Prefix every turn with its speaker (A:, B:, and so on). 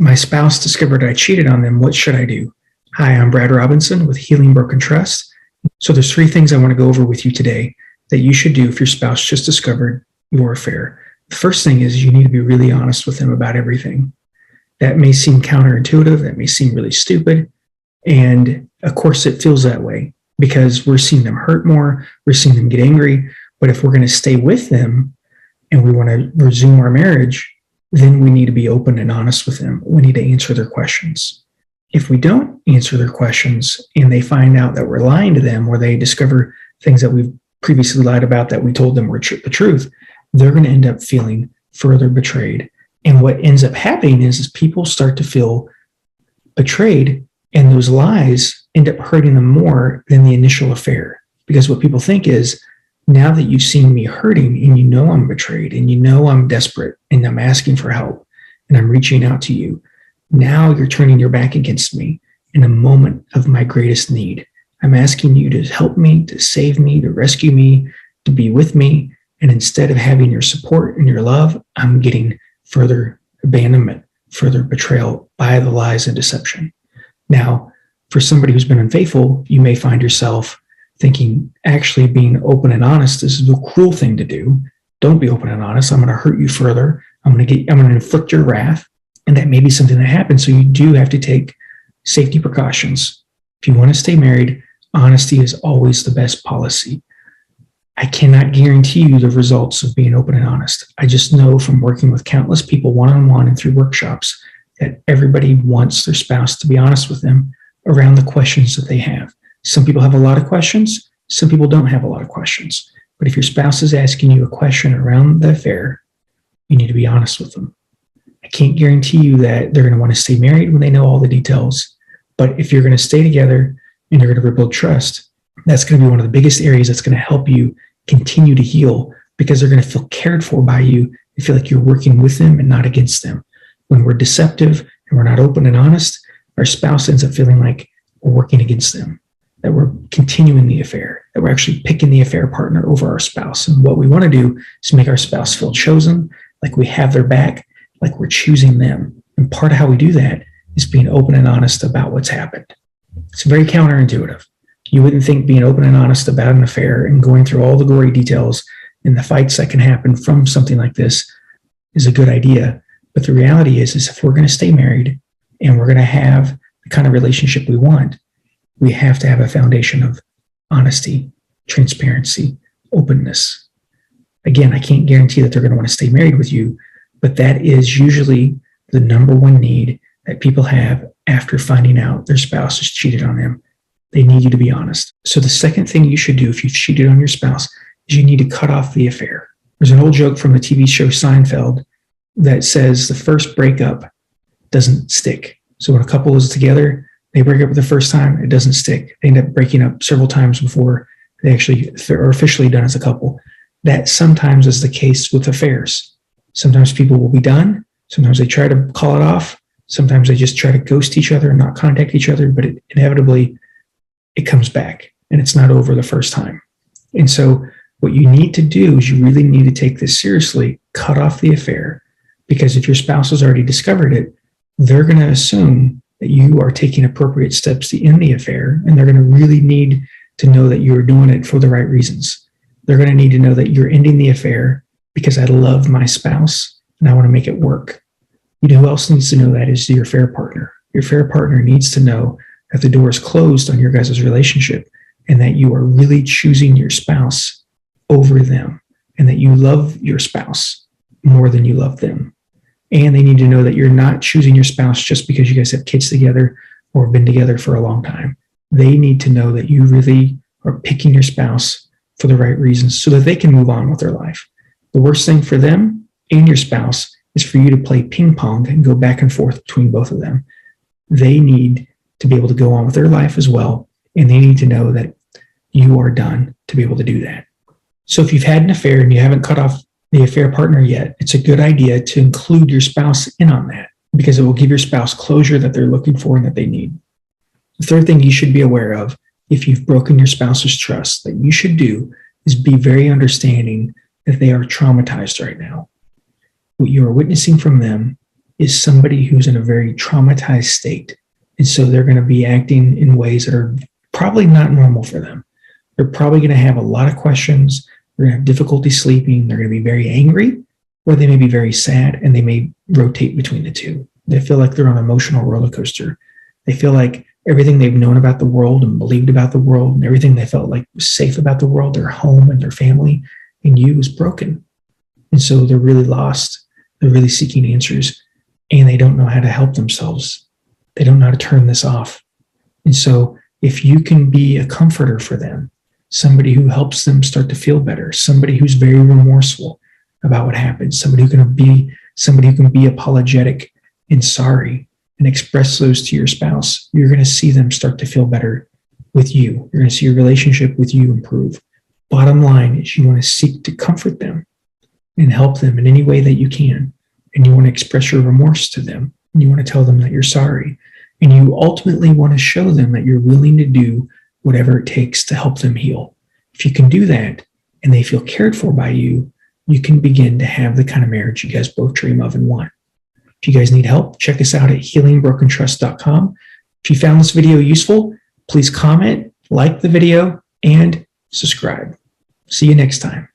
A: My spouse discovered I cheated on them. What should I do? Hi, I'm Brad Robinson with Healing Broken Trust. So there's 3 things I want to go over with you today that you should do if your spouse just discovered your affair. The first thing is you need to be really honest with them about everything. That may seem counterintuitive. That may seem really stupid. And of course, it feels that way because we're seeing them hurt more. We're seeing them get angry. But if we're going to stay with them and we want to resume our marriage, then we need to be open and honest with them. We need to answer their questions. If we don't answer their questions and they find out that we're lying to them or they discover things that we've previously lied about that we told them were the truth, they're going to end up feeling further betrayed. And what ends up happening is people start to feel betrayed, and those lies end up hurting them more than the initial affair. Because what people think is, now that you've seen me hurting and you know I'm betrayed and you know I'm desperate and I'm asking for help and I'm reaching out to you, now you're turning your back against me in a moment of my greatest need. I'm asking you to help me, to save me, to rescue me, to be with me. And instead of having your support and your love, I'm getting further abandonment, further betrayal by the lies and deception. Now, for somebody who's been unfaithful, you may find yourself thinking, actually being open and honest is the cruel thing to do. Don't be open and honest. I'm going to hurt you further. I'm going to inflict your wrath. And that may be something that happens. So you do have to take safety precautions. If you want to stay married, honesty is always the best policy. I cannot guarantee you the results of being open and honest. I just know from working with countless people one-on-one and through workshops that everybody wants their spouse to be honest with them around the questions that they have. Some people have a lot of questions. Some people don't have a lot of questions. But if your spouse is asking you a question around the affair, you need to be honest with them. I can't guarantee you that they're going to want to stay married when they know all the details. But if you're going to stay together and you're going to rebuild trust, that's going to be one of the biggest areas that's going to help you continue to heal, because they're going to feel cared for by you and feel like you're working with them and not against them. When we're deceptive and we're not open and honest, our spouse ends up feeling like we're working against them, that we're continuing the affair, that we're actually picking the affair partner over our spouse. And what we want to do is make our spouse feel chosen, like we have their back, like we're choosing them. And part of how we do that is being open and honest about what's happened. It's very counterintuitive. You wouldn't think being open and honest about an affair and going through all the gory details and the fights that can happen from something like this is a good idea. But the reality is if we're going to stay married and we're going to have the kind of relationship we want, we have to have a foundation of honesty, transparency, openness. Again, I can't guarantee that they're going to want to stay married with you, but that is usually the number one need that people have after finding out their spouse has cheated on them. They need you to be honest. So the second thing you should do if you've cheated on your spouse is you need to cut off the affair. There's an old joke from the TV show Seinfeld that says the first breakup doesn't stick. So when a couple is together, they break up the first time, it doesn't stick. They end up breaking up several times before they actually are officially done as a couple. That sometimes is the case with affairs. Sometimes people will be done. Sometimes they try to call it off. Sometimes they just try to ghost each other and not contact each other, but inevitably it comes back and it's not over the first time. And so what you need to do is you really need to take this seriously, cut off the affair, because if your spouse has already discovered it, they're going to assume that you are taking appropriate steps to end the affair, and they're going to really need to know that you're doing it for the right reasons. They're going to need to know that you're ending the affair because I love my spouse and I want to make it work. You know who else needs to know that is your affair partner. Your affair partner needs to know that the door is closed on your guys' relationship and that you are really choosing your spouse over them and that you love your spouse more than you love them. And they need to know that you're not choosing your spouse just because you guys have kids together or have been together for a long time. They need to know that you really are picking your spouse for the right reasons so that they can move on with their life. The worst thing for them and your spouse is for you to play ping pong and go back and forth between both of them. They need to be able to go on with their life as well, and they need to know that you are done to be able to do that. So if you've had an affair and you haven't cut off the affair partner yet, it's a good idea to include your spouse in on that because it will give your spouse closure that they're looking for and that they need. The third thing you should be aware of if you've broken your spouse's trust that you should do is be very understanding that they are traumatized right now. What you are witnessing from them is somebody who's in a very traumatized state. And so they're going to be acting in ways that are probably not normal for them. They're probably going to have a lot of questions. They're going to have difficulty sleeping. They're going to be very angry, or they may be very sad, and they may rotate between the two. They feel like they're on an emotional roller coaster. They feel like everything they've known about the world and believed about the world and everything they felt like was safe about the world, their home and their family and you, is broken. And so they're really lost. They're really seeking answers, and they don't know how to help themselves. They don't know how to turn this off. And so if you can be a comforter for them, somebody who helps them start to feel better, somebody who's very remorseful about what happened, somebody who can be apologetic and sorry and express those to your spouse, you're going to see them start to feel better with you. You're going to see your relationship with you improve. Bottom line is, you want to seek to comfort them and help them in any way that you can. And you want to express your remorse to them. And you want to tell them that you're sorry. And you ultimately want to show them that you're willing to do whatever it takes to help them heal. If you can do that and they feel cared for by you, you can begin to have the kind of marriage you guys both dream of and want. If you guys need help, check us out at healingbrokentrust.com. If you found this video useful, please comment, like the video, and subscribe. See you next time.